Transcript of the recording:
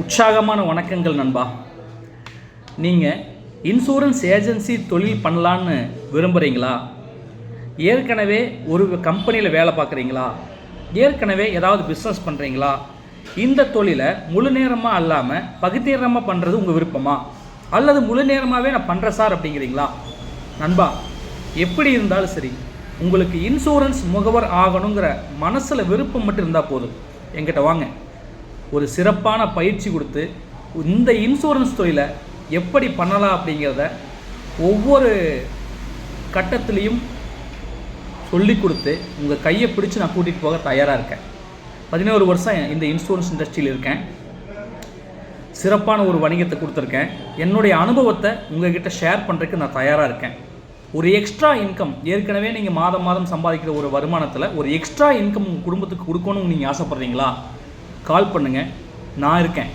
உற்சாகமான வணக்கங்கள் நண்பா. நீங்கள் இன்சூரன்ஸ் ஏஜென்சி தொழில் பண்ணலான்னு விரும்புகிறீங்களா? ஏற்கனவே ஒரு கம்பெனியில் வேலை பார்க்குறீங்களா? ஏற்கனவே ஏதாவது பிஸ்னஸ் பண்ணுறீங்களா? இந்த தொழிலை முழு நேரமாக இல்லாமல் பகுதி நேரமாக பண்ணுறது உங்கள் விருப்பமா? அல்லது முழு நேரமாகவே நான் பண்ணுறேன் சார் அப்படிங்கிறீங்களா? நண்பா, எப்படி இருந்தாலும் சரி, உங்களுக்கு இன்சூரன்ஸ் முகவர் ஆகணுங்கிற மனசில் விருப்பம் மட்டும் இருந்தால் போதும், என்கிட்ட வாங்க. ஒரு சிறப்பான பயிற்சி கொடுத்து இந்த இன்சூரன்ஸ் தொழிலை எப்படி பண்ணலாம் அப்படிங்கிறத ஒவ்வொரு கட்டத்துலேயும் சொல்லி கொடுத்து உங்கள் கையை பிடிச்சி நான் கூட்டிகிட்டு போக தயாராக இருக்கேன். 11 வருஷம் இந்த இன்சூரன்ஸ் இண்டஸ்ட்ரியில் இருக்கேன். சிறப்பான ஒரு வணிகத்தை கொடுத்துருக்கேன். என்னுடைய அனுபவத்தை உங்கள்கிட்ட ஷேர் பண்ணுறதுக்கு நான் தயாராக இருக்கேன். ஒரு எக்ஸ்ட்ரா இன்கம், ஏற்கனவே நீங்கள் மாதம் மாதம் சம்பாதிக்கிற ஒரு வருமானத்தில் ஒரு எக்ஸ்ட்ரா இன்கம் உங்கள் குடும்பத்துக்கு கொடுக்கணும்னு நீங்கள் ஆசைப்பட்றீங்களா? கால் பண்ணுங்கள், நான் இருக்கேன்.